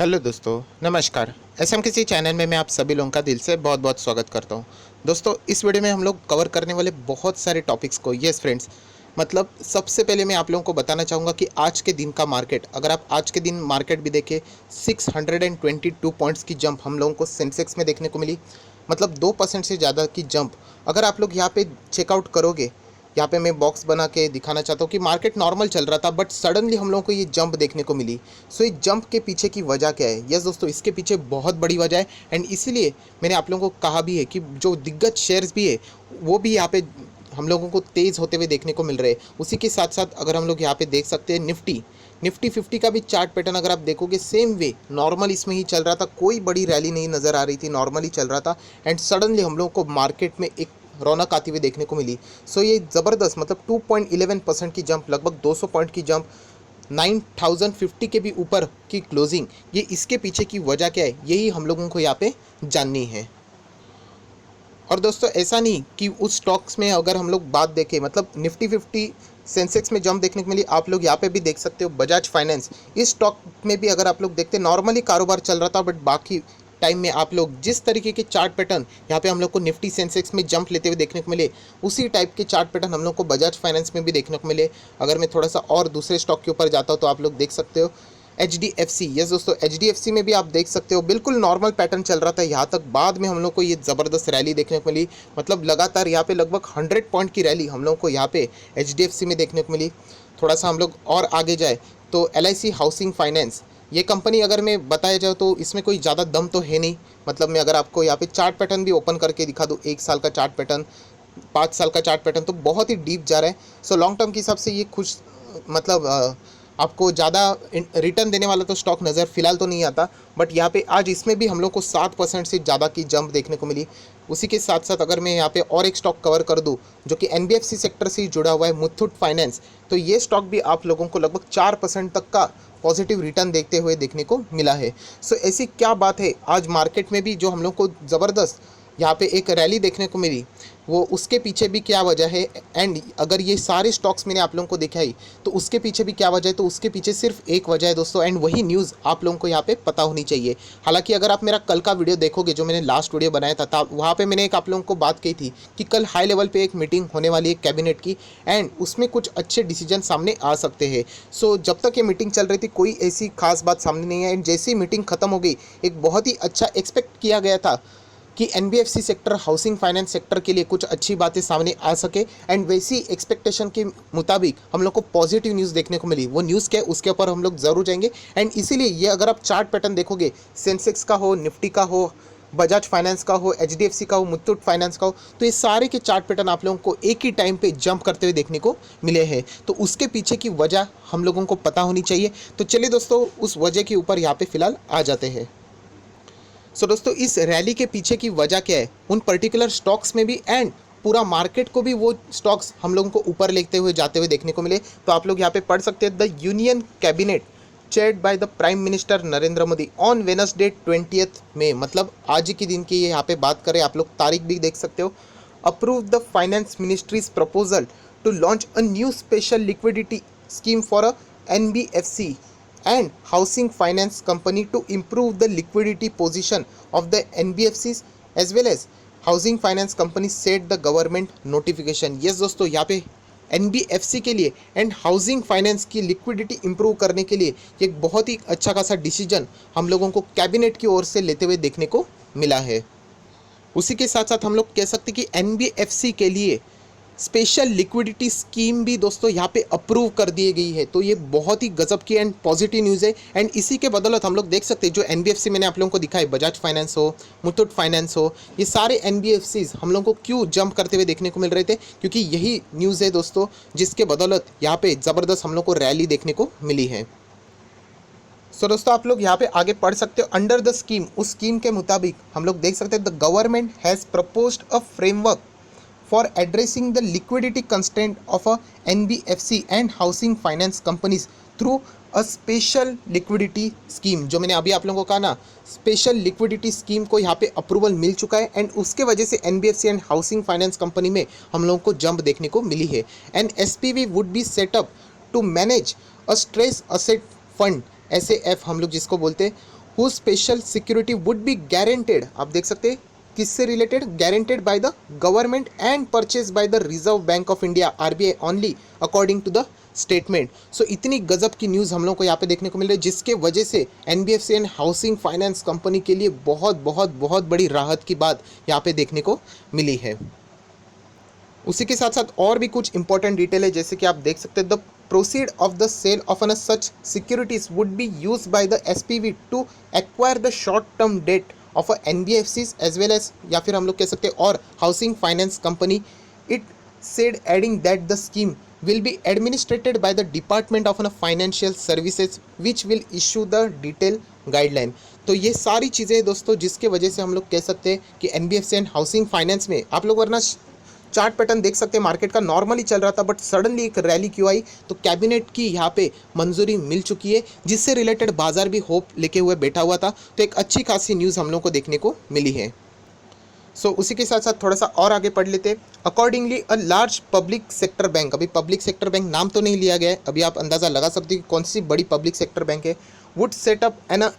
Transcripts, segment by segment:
Hello दोस्तों, नमस्कार। SM किसी चैनल में मैं आप सभी लोगों का दिल से बहुत बहुत स्वागत करता हूं। दोस्तों, इस वीडियो में हम लोग कवर करने वाले बहुत सारे टॉपिक्स को फ्रेंड्स, मतलब सबसे पहले मैं आप लोगों को बताना चाहूँगा कि आज के दिन का मार्केट, अगर आप आज के दिन मार्केट भी देखें, 622 पॉइंट्स की जंप हम लोगों को सेंसेक्स में देखने को मिली। मतलब 2% से ज़्यादा की जंप अगर आप लोग यहाँ पे चेकआउट करोगे। यहाँ पे मैं बॉक्स बना के दिखाना चाहता हूँ कि मार्केट नॉर्मल चल रहा था, बट सडनली हम लोगों को ये जंप देखने को मिली। सो इस जंप के पीछे की वजह क्या है? यस दोस्तों, इसके पीछे बहुत बड़ी वजह है। एंड इसीलिए मैंने आप लोगों को कहा भी है कि जो दिग्गज शेयर्स भी है वो भी यहाँ पे हम लोगों को तेज़ होते हुए देखने को मिल रहे हैं। उसी के साथ साथ अगर हम लोग यहाँ पे देख सकते हैं निफ्टी 50 का भी चार्ट पैटर्न अगर आप देखोगे, सेम वे नॉर्मल इसमें ही चल रहा था, कोई बड़ी रैली नहीं नज़र आ रही थी, नॉर्मली चल रहा था। एंड सडनली हम लोगों को मार्केट में एक रौनक आती हुई देखने को मिली। सो ये ज़बरदस्त, मतलब 2.11% की जंप, लगभग 200 पॉइंट की जंप, 9050 के भी ऊपर की क्लोजिंग। ये इसके पीछे की वजह क्या है, यही हम लोगों को यहाँ पे जाननी है। और दोस्तों, ऐसा नहीं कि उस स्टॉक्स में अगर हम लोग बात देखें, मतलब निफ्टी 50 सेंसेक्स में जंप देखने को मिली, आप लोग यहाँ पे भी देख सकते हो बजाज फाइनेंस। इस स्टॉक में भी अगर आप लोग देखते, नॉर्मली कारोबार चल रहा था, बट बाकी टाइम में आप लोग जिस तरीके के चार्ट पैटर्न यहाँ पे हम लोग को निफ्टी सेंसेक्स में जंप लेते हुए देखने को मिले, उसी टाइप के चार्ट पैटर्न हम लोग को बजाज फाइनेंस में भी देखने को मिले। अगर मैं थोड़ा सा और दूसरे स्टॉक के ऊपर जाता हूँ तो आप लोग देख सकते हो HDFC। यस दोस्तों, HDFC में भी आप देख सकते हो बिल्कुल नॉर्मल पैटर्न चल रहा था यहाँ तक, बाद में हम लोग को ये ज़बरदस्त रैली देखने को मिली। मतलब लगातार यहाँ पे लगभग 100 पॉइंट की रैली हम लोग को यहाँ पे HDFC में देखने को मिली। थोड़ा सा हम लोग और आगे जाए तो LIC हाउसिंग फाइनेंस, ये कंपनी अगर मैं बताया जाए तो इसमें कोई ज़्यादा दम तो है नहीं। मतलब मैं अगर आपको यहाँ पे चार्ट पैटर्न भी ओपन करके दिखा दूँ, 1 साल का चार्ट पैटर्न, 5 साल का चार्ट पैटर्न, तो बहुत ही डीप जा रहा है। सो लॉन्ग टर्म के हिसाब से ये खुश, मतलब आपको ज़्यादा रिटर्न देने वाला तो स्टॉक नज़र फिलहाल तो नहीं आता। बट यहाँ पे आज इसमें भी हम लोग को 7% से ज़्यादा की जंप देखने को मिली। उसी के साथ साथ अगर मैं यहाँ पे और एक स्टॉक कवर कर दूँ जो कि NBFC सेक्टर से ही जुड़ा हुआ है, मुथूट फाइनेंस, तो ये स्टॉक भी आप लोगों को लगभग 4% तक का पॉजिटिव रिटर्न देखते हुए देखने को मिला है। सो ऐसी क्या बात है आज मार्केट में भी जो हम लोग को ज़बरदस्त यहाँ पे एक रैली देखने को मिली, वो उसके पीछे भी क्या वजह है? एंड अगर ये सारे स्टॉक्स मैंने आप लोगों को दिखाई तो उसके पीछे भी क्या वजह है? तो उसके पीछे सिर्फ एक वजह है दोस्तों, एंड वही न्यूज़ आप लोगों को यहाँ पे पता होनी चाहिए। हालांकि अगर आप मेरा कल का वीडियो देखोगे, जो मैंने लास्ट वीडियो बनाया था वहाँ पे मैंने एक आप लोगों को बात कही थी कि कल हाई लेवल पे एक मीटिंग होने वाली है कैबिनेट की, एंड उसमें कुछ अच्छे डिसीजन सामने आ सकते हैं। सो जब तक ये मीटिंग चल रही थी कोई ऐसी खास बात सामने नहीं है, एंड जैसी मीटिंग खत्म हो गई, एक बहुत ही अच्छा एक्सपेक्ट किया गया था कि NBFC sector, housing finance sector के लिए कुछ अच्छी बातें सामने आ सके। एंड वैसी एक्सपेक्टेशन के मुताबिक हम लोग को पॉजिटिव न्यूज़ देखने को मिली। वो न्यूज़ क्या है उसके ऊपर हम लोग ज़रूर जाएंगे। एंड इसीलिए ये अगर आप चार्ट पैटर्न देखोगे, सेंसेक्स का हो, निफ्टी का हो, बजाज फाइनेंस का हो, HDFC का हो, मुथूट फाइनेंस का हो, तो ये सारे के चार्ट पैटर्न आप लोगों को एक ही टाइम पे जंप करते हुए देखने को मिले हैं। तो उसके पीछे की वजह हम लोगों को पता होनी चाहिए। तो चलिए दोस्तों, उस वजह के ऊपर यहाँ पे फिलहाल आ जाते हैं। सो दोस्तों, इस रैली के पीछे की वजह क्या है, उन पर्टिकुलर स्टॉक्स में भी एंड पूरा मार्केट को भी वो स्टॉक्स हम लोगों को ऊपर लेते हुए जाते हुए देखने को मिले। तो आप लोग यहाँ पे पढ़ सकते हैं, the union cabinet chaired by the prime minister Narendra Modi on Wednesday 20 मई, मतलब आज के दिन की ये यहाँ पे बात करें, आप लोग तारीख भी देख सकते हो, approve the finance ministries proposal to launch a new special liquidity scheme for a NBFC and housing finance company to improve the liquidity position of the NBFCs as well as housing finance companies said the government notification। yes दोस्तों, यहाँ पे NBFC के लिए and housing finance की liquidity improve करने के लिए एक बहुत ही अच्छा खासा डिसीजन हम लोगों को कैबिनेट की ओर से लेते हुए देखने को मिला है। उसी के साथ साथ हम लोग कह सकते हैं कि NBFC के लिए स्पेशल लिक्विडिटी स्कीम भी दोस्तों यहाँ पे अप्रूव कर दी गई है। तो ये बहुत ही गजब की एंड पॉजिटिव न्यूज़ है। एंड इसी के बदौलत हम लोग देख सकते हैं जो NBFC मैंने आप लोगों को दिखाई, बजाज फाइनेंस हो, मुथूट फाइनेंस हो, ये सारे NBFCs हम लोगों को क्यों जंप करते हुए देखने को मिल रहे थे? क्योंकि यही न्यूज़ है दोस्तों जिसके बदौलत यहाँ पे ज़बरदस्त हम लोग को रैली देखने को मिली है। सो दोस्तों, आप लोग यहाँ पे आगे पढ़ सकते हो, अंडर द स्कीम, उस स्कीम के मुताबिक हम लोग देख सकते हैं the government has proposed a framework for addressing the liquidity constraint of a NBFC and housing finance companies through a special liquidity scheme। जो मैंने अभी आप लोगों को कहा ना, स्पेशल लिक्विडिटी स्कीम को यहाँ पे अप्रूवल मिल चुका है, एंड उसके वजह से NBFC and housing finance company में हम लोगों को जंप देखने को मिली है। And SPV would be setup to manage a stress asset fund, SAF हम लोग जिसको बोलते हैं, who special security would be guaranteed, आप देख सकते हैं किससे related, guaranteed by the government and purchase by the Reserve Bank of India RBI only according to the statement. So इतनी गजब की न्यूज़ हम लोग को यहाँ पे देखने को मिल रही है, जिसके वजह से NBFC and housing finance company के लिए बहुत बहुत बहुत बड़ी राहत की बात यहाँ पे देखने को मिली है। उसी के साथ साथ और भी कुछ इंपॉर्टेंट डिटेल है, जैसे कि आप देख सकते हैं the proceed of the sale of an such securities would be use by the SPV to acquire the short term debt of NBFCs as well as, या फिर हम लोग कह सकते हैं और housing finance company. It said adding that the scheme will be administered by the Department of Financial Services which will issue the detailed guideline। तो ये सारी चीज़ें दोस्तों जिसके वजह से हम लोग कह सकते हैं कि एनबीएफसी एंड हाउसिंग फाइनेंस में आप लोग वरना चार्ट पैटर्न देख सकते हैं, मार्केट का नॉर्मली चल रहा था बट सडनली एक रैली क्यों आई, तो कैबिनेट की यहाँ पे मंजूरी मिल चुकी है, जिससे रिलेटेड बाजार भी होप लेके हुए बैठा हुआ था। तो एक अच्छी खासी न्यूज़ हम लोग को देखने को मिली है। उसी के साथ साथ थोड़ा सा और आगे पढ़ लेते हैं। Accordingly a large public sector bank, अभी पब्लिक सेक्टर बैंक नाम तो नहीं लिया गया है, अभी आप अंदाज़ा लगा सकते हैं कि कौन सी बड़ी पब्लिक सेक्टर बैंक है, would set up an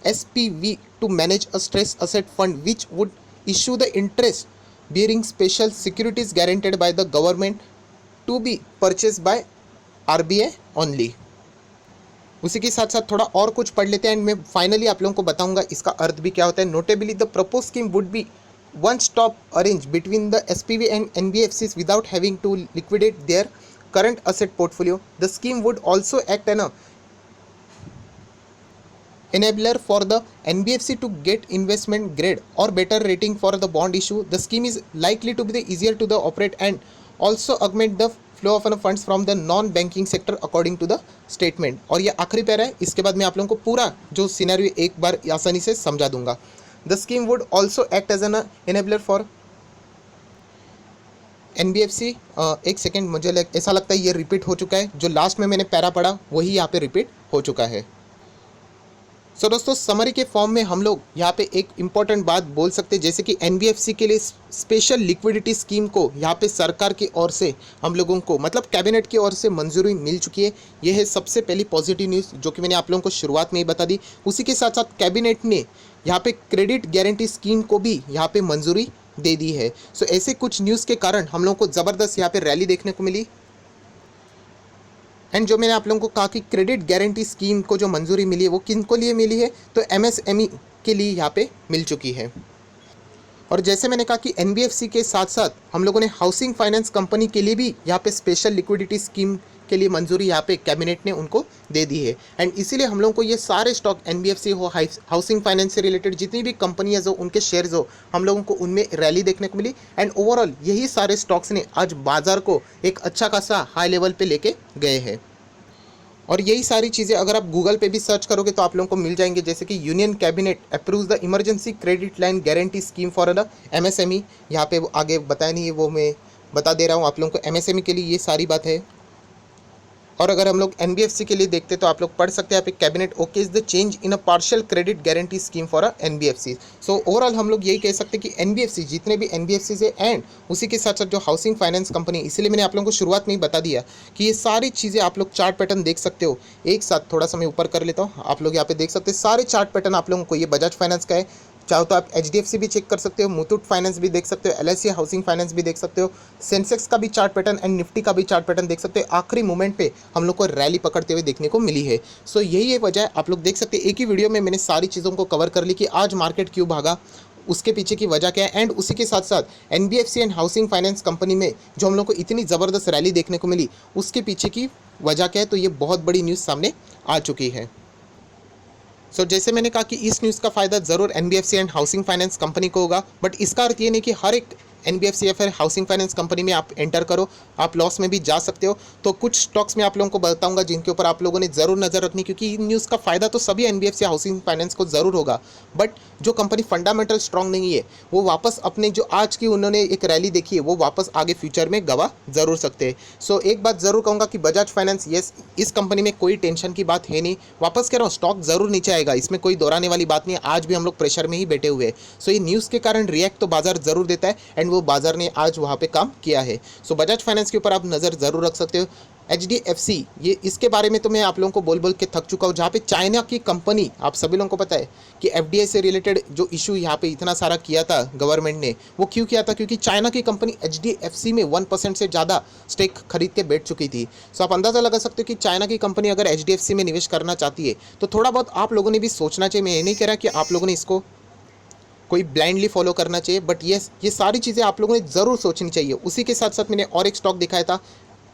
SPV to manage a stress asset fund which would issue the interest bearing special securities guaranteed by the government to be purchase by RBI only. उसी के साथ साथ थोड़ा और कुछ पढ़ लेते हैं एंड मैं फाइनली आप लोगों को बताऊंगा इसका अर्थ भी क्या होता है। Notably the propose scheme would be one stop arranged between the SPV and NBFCs without having to liquidate their current asset portfolio. The scheme would also act as an enabler for the NBFC to get investment grade or better rating for the bond issue. The scheme is likely to be the easier to the operate and also augment the flow of funds from the non-banking sector according to the statement। और ये आखिरी para है, इसके बाद मैं आप लोगों को पूरा जो सिनेरियो एक बार आसानी से समझा दूंगा। The scheme would also act as an enabler for NBFC। एक सेकेंड, मुझे ऐसा लगता है ये रिपीट हो चुका है, जो लास्ट में मैंने पैरा पढ़ा वही यहाँ पे रिपीट हो चुका है। सो दोस्तों समरी के फॉर्म में हम लोग यहाँ पे एक इम्पॉर्टेंट बात बोल सकते हैं, जैसे कि एनबीएफसी के लिए स्पेशल लिक्विडिटी स्कीम को यहाँ पे सरकार की ओर से हम लोगों को मतलब कैबिनेट की ओर से मंजूरी मिल चुकी है। ये है सबसे पहली पॉजिटिव न्यूज़ जो कि मैंने आप लोगों को शुरुआत में ही बता दी। उसी के साथ साथ कैबिनेट ने यहाँ पे क्रेडिट गारंटी स्कीम को भी यहाँ पे मंजूरी दे दी है। सो ऐसे कुछ न्यूज़ के कारण हम लोगों को ज़बरदस्त यहाँ पे रैली देखने को मिली। एंड जो मैंने आप लोगों को कहा कि क्रेडिट गारंटी स्कीम को जो मंजूरी मिली है वो किन को लिए मिली है, तो एमएसएमई के लिए यहाँ पे मिल चुकी है। और जैसे मैंने कहा कि एनबीएफसी के साथ साथ हम लोगों ने हाउसिंग फाइनेंस कंपनी के लिए भी यहाँ पे स्पेशल लिक्विडिटी स्कीम के लिए मंजूरी यहाँ पे कैबिनेट ने उनको दे दी है। एंड इसीलिए हम लोगों को ये सारे स्टॉक एनबीएफसी हो, हाउसिंग फाइनेंस से रिलेटेड जितनी भी कंपनियाँ हो उनके शेयर्स हो, हम लोगों को उनमें रैली देखने को मिली। एंड ओवरऑल यही सारे स्टॉक्स ने आज बाजार को एक अच्छा खासा हाई लेवल पे लेके गए हैं। और यही सारी चीज़ें अगर आप गूगल पे भी सर्च करोगे तो आप लोगों को मिल जाएंगे, जैसे कि union cabinet approves the emergency credit line guarantee scheme for the MSME. यहाँ पे आगे बताया नहीं है, वो मैं बता दे रहा हूँ आप लोगों को। एमएसएमई के लिए ये सारी बात है। और अगर हम लोग एनबीएफसी के लिए देखते तो आप लोग पढ़ सकते हैं यहाँ पे cabinet okay is the change in a partial credit guarantee scheme for a NBFC. So overall हम लोग यही कह सकते हैं कि एनबीएफसी जितने भी एनबीएफसी है एंड उसी के साथ साथ जो हाउसिंग फाइनेंस कंपनी, इसलिए मैंने आप लोगों को शुरुआत में ही बता दिया कि ये सारी चीज़ें आप लोग चार्ट पैटर्न देख सकते हो। एक साथ थोड़ा सा मैं ऊपर कर लेता हूँ, आप लोग यहाँ पे देख सकते हैं सारे चार्ट पैटर्न आप लोगों को। ये बजाज फाइनेंस का है, चाहो तो आप एचडीएफसी भी चेक कर सकते हो, मुथूट फाइनेंस भी देख सकते हो, एलआईसी हाउसिंग फाइनेंस भी देख सकते हो, सेंसेक्स का भी चार्ट पैटर्न एंड निफ्टी का भी चार्ट पैटर्न देख सकते हो। आखिरी मोमेंट पे हम लोग को रैली पकड़ते हुए देखने को मिली है। सो यही है वजह, आप लोग देख सकते हैं एक ही वीडियो में मैंने सारी चीज़ों को कवर कर ली कि आज मार्केट क्यों भागा, उसके पीछे की वजह क्या है। एंड उसी के साथ साथ NBFC and housing finance company में जो हम लोग को इतनी ज़बरदस्त रैली देखने को मिली उसके पीछे की वजह क्या है, तो ये बहुत बड़ी न्यूज़ सामने आ चुकी है। सो जैसे मैंने कहा कि इस न्यूज़ का फ़ायदा ज़रूर NBFC and housing finance company को होगा, बट इसका अर्थ ये नहीं कि हर एक एनबीएफसी या फिर हाउसिंग फाइनेंस कंपनी में आप एंटर करो, आप लॉस में भी जा सकते हो। तो कुछ स्टॉक्स में आप लोगों को बताऊंगा जिनके ऊपर आप लोगों ने ज़रूर नज़र रखनी, क्योंकि इन न्यूज़ का फ़ायदा तो सभी एनबीएफसी हाउसिंग फाइनेंस को ज़रूर होगा, बट जो कंपनी फंडामेंटल स्ट्रॉन्ग नहीं है वो वापस अपने जो आज की उन्होंने एक रैली देखी है वो वापस आगे फ्यूचर में गवा ज़रूर सकते हैं। सो एक बात ज़रूर कहूँगा कि बजाज फाइनेंस, येस, इस कंपनी में कोई टेंशन की बात है नहीं, वापस कह रहा हूँ स्टॉक ज़रूर नीचे आएगा, इसमें कोई दोहराने वाली बात नहीं है। आज भी हम लोग प्रेशर में ही बैठे हुए हैं। सो ये न्यूज़ के कारण रिएक्ट तो बाजार ज़रूर देता है एंड वो बाजार ने आज वहाँ पे काम किया है। सो बजाज फाइनेंस के ऊपर आप नज़र ज़रूर रख सकते हो। HDFC, ये इसके बारे में तो मैं आप लोगों को बोल बोल के थक चुका हूँ, जहाँ पे चाइना की कंपनी, आप सभी लोगों को पता है कि FDI से रिलेटेड जो इशू यहाँ पे इतना सारा किया था गवर्नमेंट ने, वो क्यों किया था? क्योंकि चाइना की कंपनी HDFC में 1% से ज़्यादा स्टेक खरीद के बैठ चुकी थी। सो आप अंदाज़ा लगा सकते हो कि चाइना की कंपनी अगर HDFC में निवेश करना चाहती है तो थोड़ा बहुत आप लोगों ने भी सोचना चाहिए। मैं ये नहीं कह रहा कि आप लोगों ने इसको कोई ब्लाइंडली फॉलो करना चाहिए, बट ये सारी चीज़ें आप लोगों ने ज़रूर सोचनी चाहिए। उसी के साथ साथ मैंने और एक स्टॉक दिखाया था,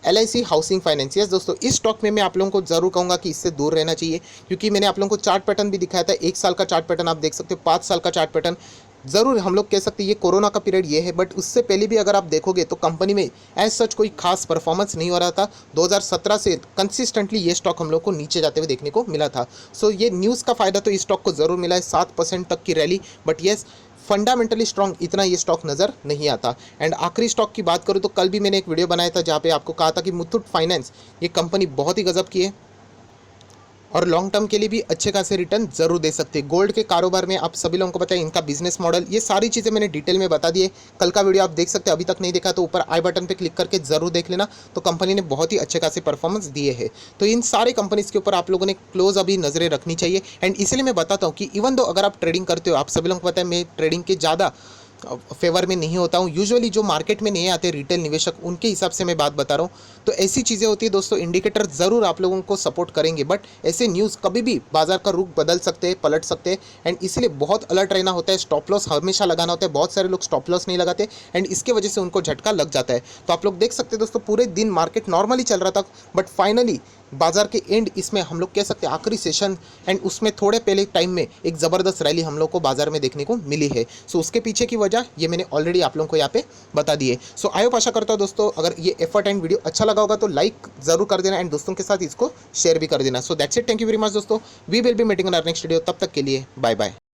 LIC हाउसिंग फाइनेंस। यस दोस्तों, इस स्टॉक में मैं आप लोगों को ज़रूर कहूँगा कि इससे दूर रहना चाहिए, क्योंकि मैंने आप लोगों को चार्ट पैटर्न भी दिखाया था। 1 साल का चार्ट पैटर्न आप देख सकते हो, 5 साल का चार्ट पैटर्न। ज़रूर हम लोग कह सकते हैं ये कोरोना का पीरियड ये है, बट उससे पहले भी अगर आप देखोगे तो कंपनी में एज सच कोई खास परफॉर्मेंस नहीं हो रहा था। 2017 से कंसिस्टेंटली ये स्टॉक हम लोग को नीचे जाते हुए देखने को मिला था। सो ये न्यूज़ का फ़ायदा तो इस स्टॉक को ज़रूर मिला है, 7% तक की rally. But yes, fundamentally strong इतना ये स्टॉक नज़र नहीं आता। एंड आखिरी स्टॉक की बात करूँ तो कल भी मैंने एक वीडियो बनाया था जहाँ पे आपको कहा था कि मुथूट फाइनेंस, ये कंपनी बहुत ही गजब की है और लॉन्ग टर्म के लिए भी अच्छे खासे रिटर्न जरूर दे सकते हैं। गोल्ड के कारोबार में आप सभी लोगों को पता है इनका बिजनेस मॉडल, ये सारी चीज़ें मैंने डिटेल में बता दी है। कल का वीडियो आप देख सकते हैं, अभी तक नहीं देखा तो ऊपर आई बटन पे क्लिक करके जरूर देख लेना। तो कंपनी ने बहुत ही अच्छे खासे परफॉर्मेंस दिए हैं। तो इन सारे कंपनीज के ऊपर आप लोगों ने क्लोज अभी नजरें रखनी चाहिए। एंड इसलिए मैं बताता हूँ कि इवन दो अगर आप ट्रेडिंग करते हो, आप सभी लोगों को पता है मैं ट्रेडिंग के ज़्यादा फेवर में नहीं होता हूँ। यूजुअली जो मार्केट में नहीं आते रिटेल निवेशक, उनके हिसाब से मैं बात बता रहा हूँ। तो ऐसी चीज़ें होती है दोस्तों, इंडिकेटर ज़रूर आप लोगों को सपोर्ट करेंगे, बट ऐसे न्यूज़ कभी भी बाजार का रुख बदल सकते हैं, पलट सकते हैं। एंड इसलिए बहुत अलर्ट रहना होता है, स्टॉप लॉस हमेशा लगाना होता है। बहुत सारे लोग स्टॉप लॉस नहीं लगाते एंड इसके वजह से उनको झटका लग जाता है। तो आप लोग देख सकते हैं दोस्तों, पूरे दिन मार्केट नॉर्मली चल रहा था, बट फाइनली बाजार के एंड इसमें हम लोग कह सकते हैं आखिरी सेशन एंड उसमें थोड़े पहले टाइम में एक ज़बरदस्त रैली हम लोग को बाजार में देखने को मिली है। सो उसके पीछे की वजह ये मैंने ऑलरेडी आप लोगों को यहाँ पे बता दी है। सो आई होप, आशा करता हूँ दोस्तों अगर ये एफर्ट एंड वीडियो अच्छा लगा होगा तो लाइक जरूर कर देना एंड दोस्तों के साथ इसको शेयर भी कर देना। So that's it, thank you very much दोस्तों, we will be meeting in our next video. तब तक के लिए बाय बाय।